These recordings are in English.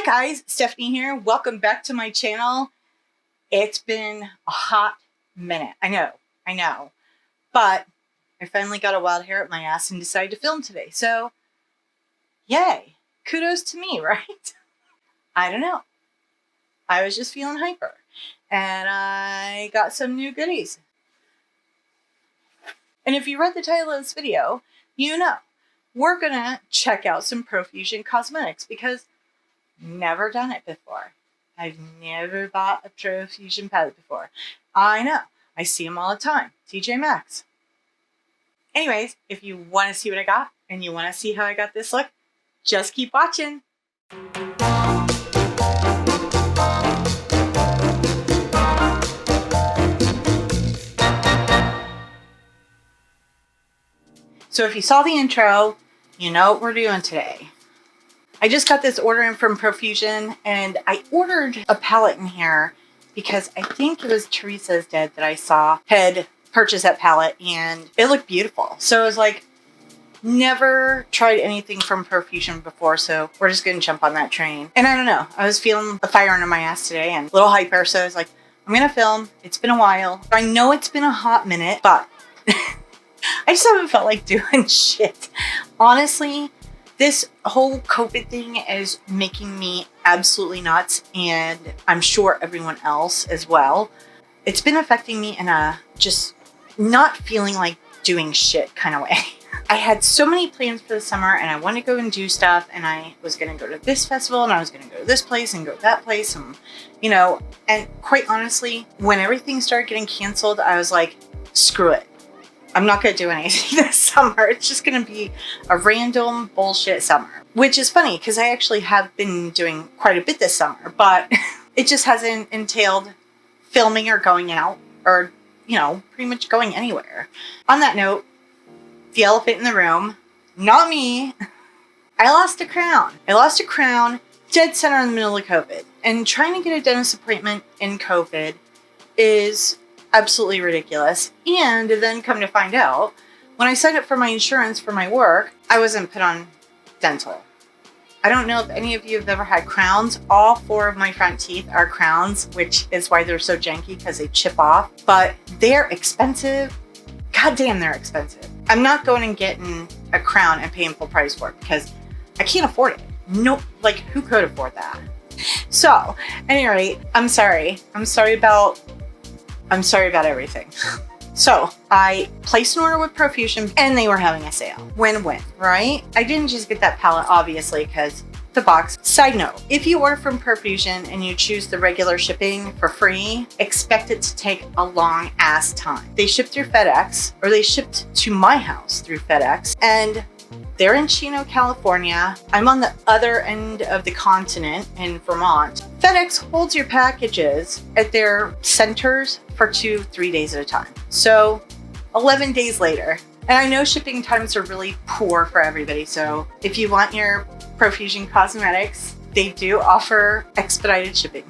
Hi guys, Stephanie here. Welcome back to my channel. It's been a hot minute. I know. But I finally got a wild hair up my ass and decided to film today. So, yay. Kudos to me, right? I don't know. I was just feeling hyper. And I got some new goodies. And if you read the title of this video, you know we're gonna check out some Profusion cosmetics because never done it before. I've never bought a Profusion palette before. I know. I see them all the time. TJ Maxx. Anyways, if you want to see what I got and you want to see how I got this look, just keep watching. So if you saw the intro, you know what we're doing today. I just got this order in from Profusion, and I ordered a palette in here because I think it was Theresa's Dead that I saw had purchased that palette, and it looked beautiful. So I was like, never tried anything from Profusion before, so we're just going to jump on that train. And I don't know, I was feeling a fire under my ass today and a little hyper, so I was like, I'm going to film. It's been a while. I know it's been a hot minute, but I just haven't felt like doing shit. Honestly, this whole COVID thing is making me absolutely nuts, and I'm sure everyone else as well. It's been affecting me in a just not feeling like doing shit kind of way. I had so many plans for the summer, and I wanted to go and do stuff, and I was going to go to this festival, and I was going to go to this place and go to that place, and and quite honestly, when everything started getting canceled, I was like, screw it. I'm not going to do anything this summer. It's just going to be a random bullshit summer. Which is funny because I actually have been doing quite a bit this summer, but it just hasn't entailed filming or going out or, pretty much going anywhere. On that note, the elephant in the room, not me. I lost a crown. Dead center in the middle of COVID. And trying to get a dentist appointment in COVID is absolutely ridiculous. And then come to find out, when I signed up for my insurance for my work, I wasn't put on dental. I don't know if any of you have ever had crowns. All 4 of my front teeth are crowns, which is why they're so janky because they chip off. But they're expensive. God damn, they're expensive. I'm not going and getting a crown and paying full price for it because I can't afford it. Nope. Like, who could afford that? So, at any rate, I'm sorry. I'm sorry about everything. So I placed an order with Profusion and they were having a sale. Win-win, right? I didn't just get that palette, obviously, because the box. Side note, if you order from Profusion and you choose the regular shipping for free, expect it to take a long ass time. They ship through FedEx, or they shipped to my house through FedEx, and they're in Chino, California. I'm on the other end of the continent in Vermont. FedEx holds your packages at their centers for 2-3 days at a time. So 11 days later. And I know shipping times are really poor for everybody. So if you want your Profusion cosmetics, they do offer expedited shipping.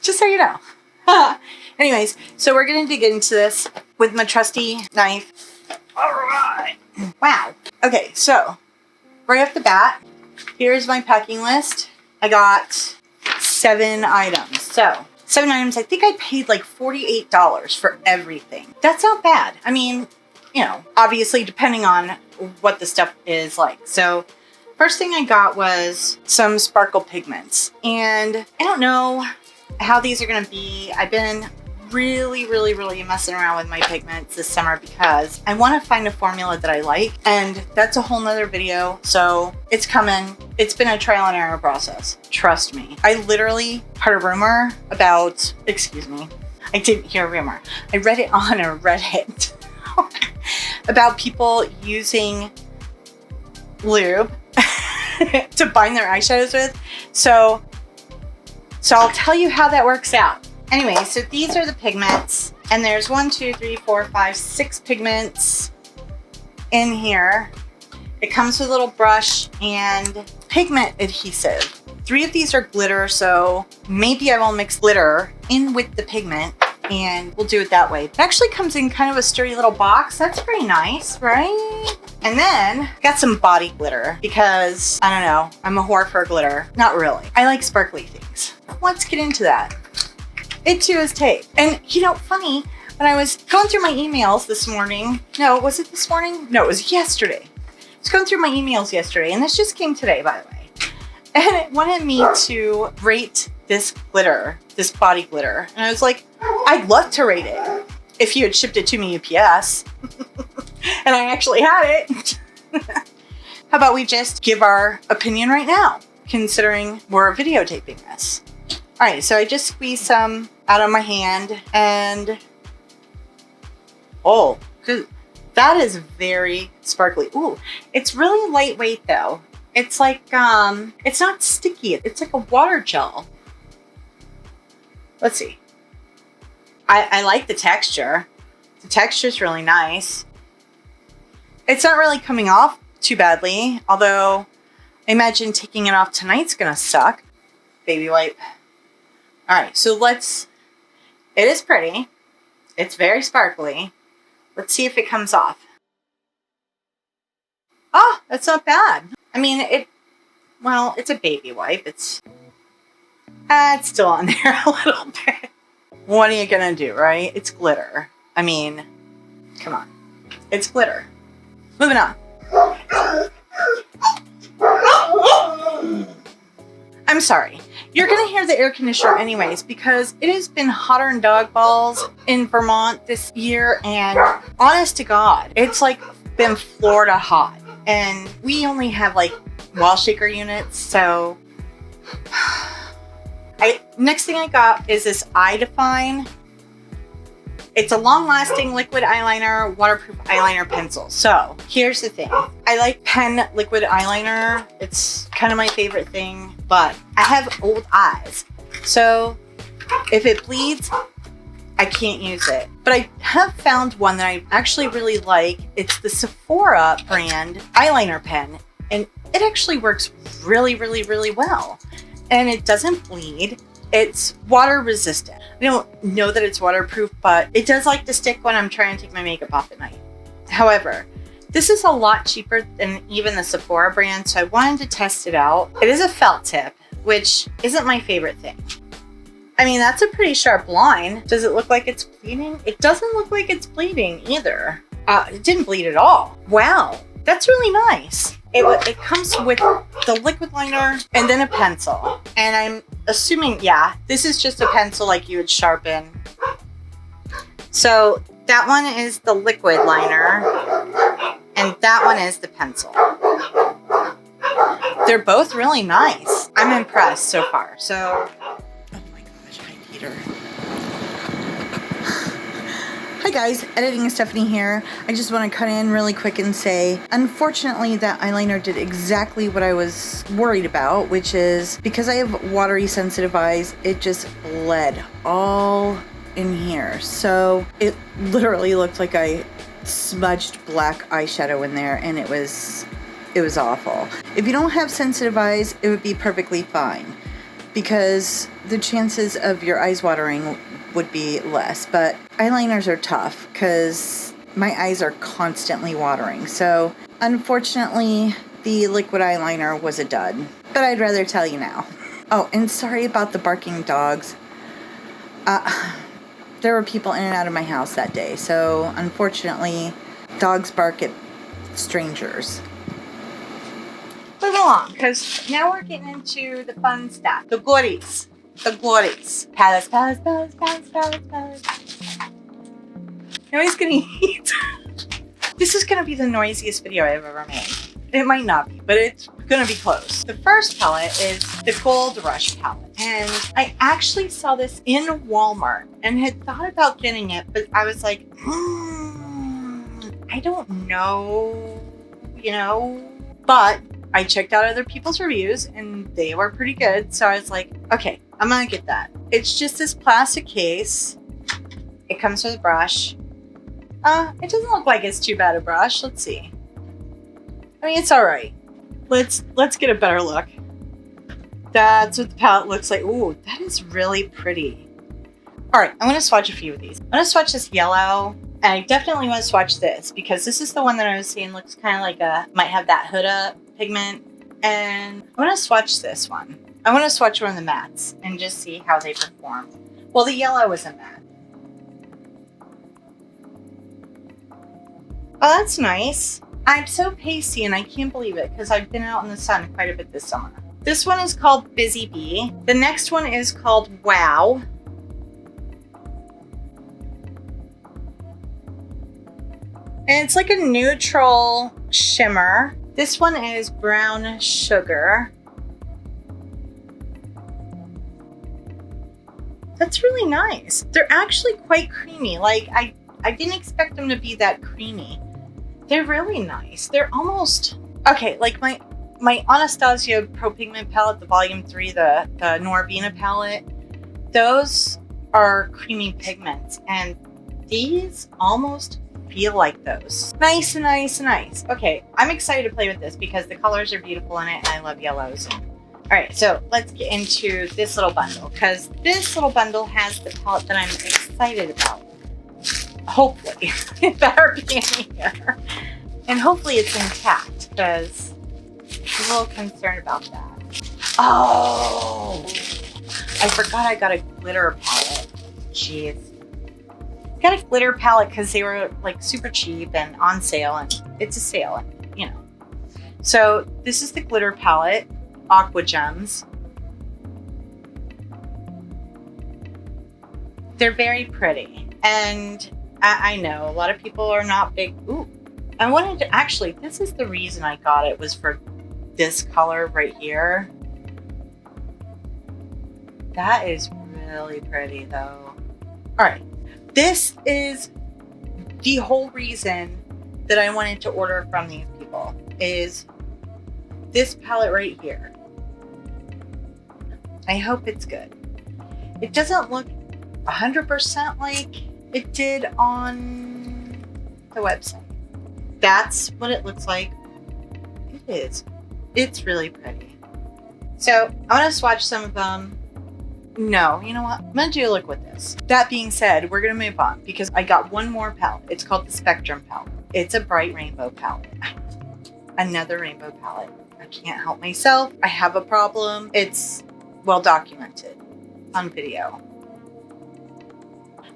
Just so you know. Anyways, so we're going to dig into this with my trusty knife. All right. Wow. Okay, so right off the bat, here's my packing list. I got 7 items. So 7 items. I think I paid like $48 for everything. That's not bad. I mean, obviously depending on what the stuff is like. So first thing I got was some sparkle pigments. And I don't know how these are going to be. I've been really messing around with my pigments this summer because I want to find a formula that I like, and that's a whole nother video, so it's coming. It's been a trial and error process, trust me. I literally heard a rumor about, I didn't hear a rumor, I read it on a Reddit about people using lube to bind their eyeshadows with, so I'll tell you how that works out. Anyway, so these are the pigments, and there's 6 pigments in here. It comes with a little brush and pigment adhesive. 3 of these are glitter, so maybe I will mix glitter in with the pigment and we'll do it that way. It actually comes in kind of a sturdy little box. That's pretty nice, right? And then got some body glitter because, I don't know, I'm a whore for glitter. Not really. I like sparkly things. Let's get into that. It too is tape. And you know, funny, when I was going through my emails this morning, no, was it this morning? No, it was yesterday. I was going through my emails yesterday, and this just came today, by the way. And it wanted me to rate this glitter, this body glitter. And I was like, I'd love to rate it if you had shipped it to me UPS. And I actually had it. How about we just give our opinion right now, considering we're videotaping this. All right, so I just squeezed some out of my hand, and oh, that is very sparkly. Ooh, it's really lightweight though. It's like, it's not sticky. It's like a water gel. Let's see. I like the texture. The texture's really nice. It's not really coming off too badly, although I imagine taking it off tonight's gonna suck. Baby wipe. All right, so it is pretty. It's very sparkly. Let's see if it comes off. Oh, that's not bad. I mean, well, it's a baby wipe. It's still on there a little bit. What are you gonna do, right? It's glitter. I mean, come on. It's glitter. Moving on. I'm sorry. You're going to hear the air conditioner anyways because it has been hotter than dog balls in Vermont this year, and honest to God, it's like been Florida hot. And we only have like wall shaker units, so next thing I got is this Eye Define. It's a long-lasting liquid eyeliner, waterproof eyeliner pencil. So here's the thing. I like pen liquid eyeliner. It's kind of my favorite thing, but I have old eyes. So if it bleeds, I can't use it. But I have found one that I actually really like. It's the Sephora brand eyeliner pen, and it actually works really, really, really well. And it doesn't bleed. It's water resistant. I don't know that it's waterproof, but it does like to stick when I'm trying to take my makeup off at night. However, this is a lot cheaper than even the Sephora brand, so I wanted to test it out. It is a felt tip, which isn't my favorite thing. I mean, that's a pretty sharp line. Does it look like it's bleeding? It doesn't look like it's bleeding either. It didn't bleed at all. Wow, that's really nice. It comes with the liquid liner and then a pencil. And I'm assuming, yeah, this is just a pencil like you would sharpen. So that one is the liquid liner and that one is the pencil. They're both really nice. I'm impressed so far. So, oh my gosh, hi Peter. Hi guys, Editing and Stephanie here. I just want to cut in really quick and say, unfortunately that eyeliner did exactly what I was worried about, which is because I have watery sensitive eyes, it just bled all in here. So it literally looked like I smudged black eyeshadow in there, and it was awful. If you don't have sensitive eyes, it would be perfectly fine because the chances of your eyes watering would be less, but eyeliners are tough because my eyes are constantly watering. So unfortunately, the liquid eyeliner was a dud, but I'd rather tell you now. Oh, and sorry about the barking dogs. There were people in and out of my house that day, so unfortunately, dogs bark at strangers. Move along, because now we're getting into the fun stuff, the goodies. The glories. Palace. Nobody's gonna eat. This is gonna be the noisiest video I've ever made. It might not be, but it's gonna be close. The first palette is the Gold Rush palette. And I actually saw this in Walmart and had thought about getting it, but I was like, I don't know, But I checked out other people's reviews and they were pretty good. So I was like, okay, I'm gonna get that. It's just this plastic case. It comes with a brush. It doesn't look like it's too bad a brush. Let's see. I mean, it's all right. Let's get a better look. That's what the palette looks like. Ooh, that is really pretty. All right, I'm gonna swatch a few of these. I'm gonna swatch this yellow I definitely want to swatch this because this is the one that I was saying looks kind of like might have that Huda pigment. And I want to swatch this one. I want to swatch one of the mattes and just see how they perform. Well, the yellow is a matte. Oh, that's nice. I'm so pasty and I can't believe it because I've been out in the sun quite a bit this summer. This one is called Busy Bee. The next one is called Wow. And it's like a neutral shimmer. This one is Brown Sugar. That's really nice. They're actually quite creamy. Like I didn't expect them to be that creamy. They're really nice. They're almost, okay, like my Anastasia Pro Pigment palette, the volume 3, the Norvina palette, those are creamy pigments. And these almost feel like those. Nice, nice, nice. Okay, I'm excited to play with this because the colors are beautiful in it and I love yellows. All right, so let's get into this little bundle because this little bundle has the palette that I'm excited about. Hopefully, it better be in here. And hopefully it's intact because I'm a little concerned about that. Oh, I forgot I got a glitter palette. Jeez. Got a glitter palette because they were like super cheap and on sale, and it's a sale, and you know. So this is the glitter palette, Aqua Gems. They're very pretty, and I know a lot of people are not big. Ooh, I wanted to actually. This is the reason I got it, was for this color right here. That is really pretty though. All right. This is the whole reason that I wanted to order from these people, is this palette right here. I hope it's good. It doesn't look 100% like it did on the website. That's what it looks like. It is. It's really pretty. So I want to swatch some of them. No, you know what? I'm going to do a look with this. That being said, we're going to move on because I got one more palette. It's called the Spectrum palette. It's a bright rainbow palette. Another rainbow palette. I can't help myself. I have a problem. It's well documented on video.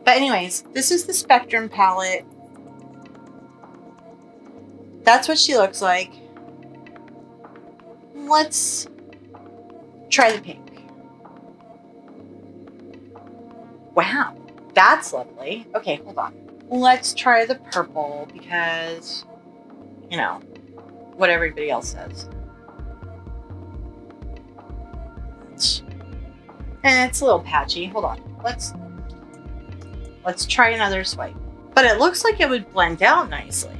But anyways, this is the Spectrum palette. That's what she looks like. Let's try the pink. Wow, that's lovely. Okay, hold on. Let's try the purple because, you know, what everybody else says. And it's a little patchy. Hold on. Let's try another swipe. But it looks like it would blend out nicely.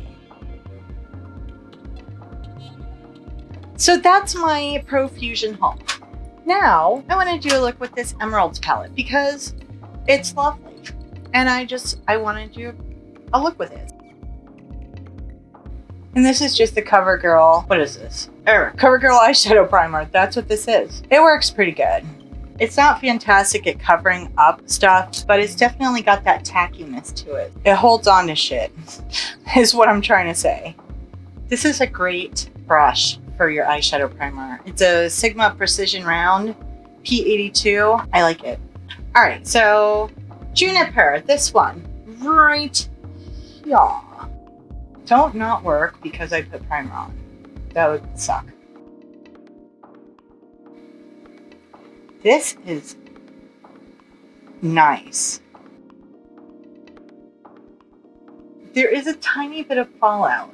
So that's my Profusion haul. Now, I want to do a look with this Emeralds palette because it's lovely. And I want to do a look with it. And this is just the CoverGirl. What is this? CoverGirl eyeshadow primer. That's what this is. It works pretty good. It's not fantastic at covering up stuff, but it's definitely got that tackiness to it. It holds on to shit, is what I'm trying to say. This is a great brush for your eyeshadow primer. It's a Sigma Precision Round P82. I like it. All right, so Juniper, this one right here. Don't not work because I put primer on. That would suck. This is nice. There is a tiny bit of fallout.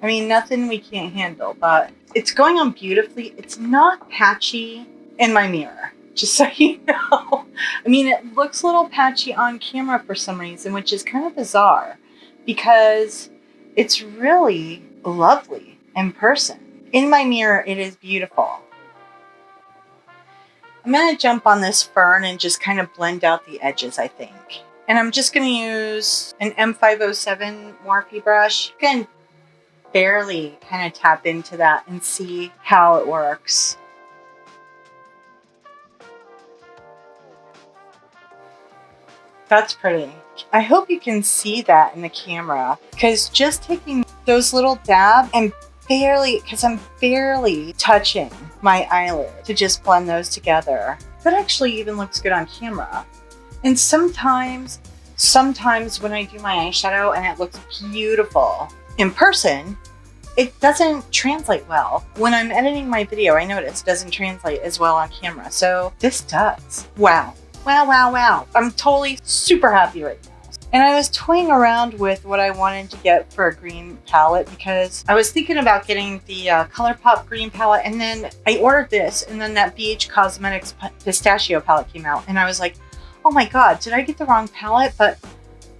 I mean, nothing we can't handle, but it's going on beautifully. It's not patchy in my mirror, just so you know. I mean, it looks a little patchy on camera for some reason, which is kind of bizarre because it's really lovely in person. In my mirror, it is beautiful. I'm going to jump on this fern and just kind of blend out the edges, I think. And I'm just going to use an M507 Morphe brush. You can barely kind of tap into that and see how it works. That's pretty. I hope you can see that in the camera, because just taking those little dabs and because I'm barely touching my eyelid to just blend those together. That actually even looks good on camera. And sometimes when I do my eyeshadow and it looks beautiful in person, it doesn't translate well. When I'm editing my video, I notice it doesn't translate as well on camera. So this does. Wow. Wow, wow, wow. I'm totally super happy right now. And I was toying around with what I wanted to get for a green palette, because I was thinking about getting the ColourPop green palette, and then I ordered this, and then that BH Cosmetics pistachio palette came out, and I was like, oh my god, did I get the wrong palette? But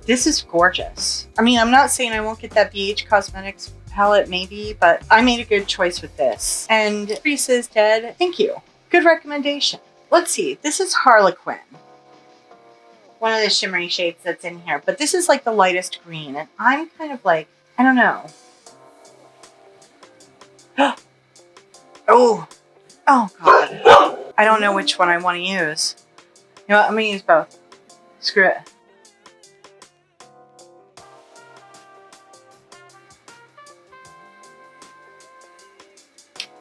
this is gorgeous. I mean, I'm not saying I won't get that BH Cosmetics palette maybe, but I made a good choice with this. And Theresa is dead. Thank you. Good recommendation. Let's see. This is Harlequin. One of the shimmery shades that's in here. But this is like the lightest green. And I'm kind of like, I don't know. Oh god. I don't know which one I want to use. You know what? I'm going to use both. Screw it.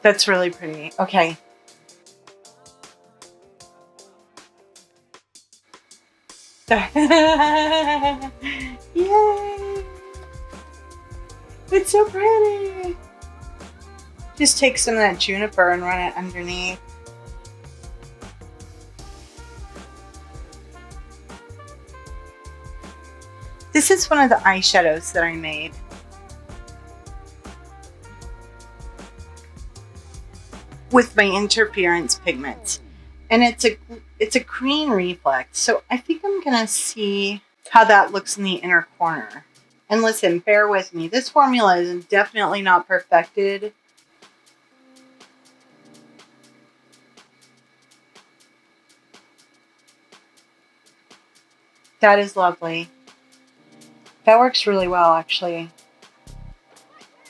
That's really pretty. Okay. Yay! It's so pretty. Just take some of that juniper and run it underneath. This is one of the eyeshadows that I made. With my interference pigment. And it's a green reflect. So I think I'm gonna see how that looks in the inner corner. And listen, bear with me. This formula is definitely not perfected. That is lovely. That works really well, actually.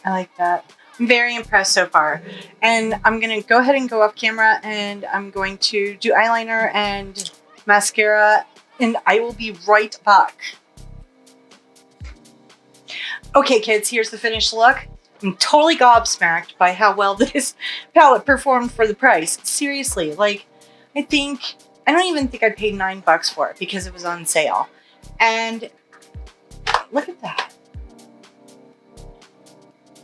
I like that. I'm very impressed so far. And I'm going to go ahead and go off camera, and I'm going to do eyeliner and mascara, and I will be right back. Okay, kids, here's the finished look. I'm totally gobsmacked by how well this palette performed for the price. Seriously, like, I don't even think I paid $9 for it because it was on sale. And look at that.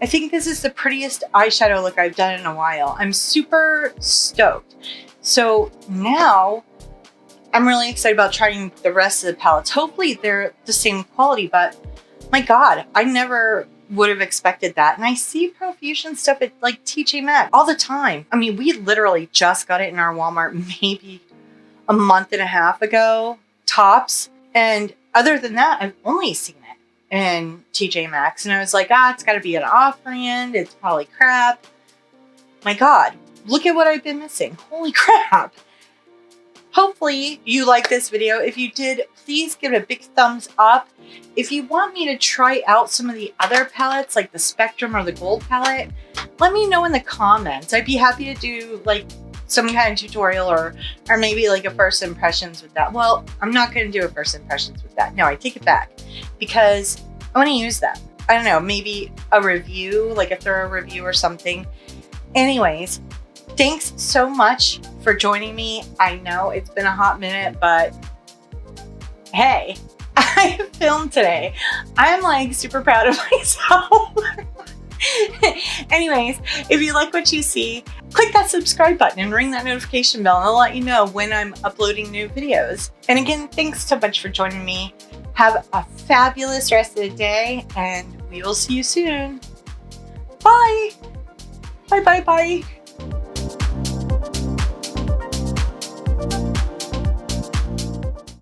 I think this is the prettiest eyeshadow look I've done in a while. I'm super stoked. So now I'm really excited about trying the rest of the palettes. Hopefully they're the same quality, but my god, I never would have expected that. And I see Profusion stuff at like TJ Maxx all the time. I mean, we literally just got it in our Walmart maybe a month and a half ago, tops. And other than that, I've only seen it in TJ Maxx, and I was like, it's got to be an off-brand. It's probably crap. My god, look at what I've been missing. Holy crap. Hopefully you like this video. If you did, please give it a big thumbs up. If you want me to try out some of the other palettes, like the Spectrum or the Gold palette, let me know in the comments. I'd be happy to do like some kind of tutorial or maybe like a first impressions with that. Well, I'm not going to do a first impressions with that. No, I take it back because I want to use them. I don't know, maybe a review, like a thorough review or something. Anyways, thanks so much for joining me. I know it's been a hot minute, but hey, I filmed today. I'm like super proud of myself. Anyways, if you like what you see, click that subscribe button and ring that notification bell, and I'll let you know when I'm uploading new videos. And again, thanks so much for joining me. Have a fabulous rest of the day, and we will see you soon. Bye. Bye, bye, bye.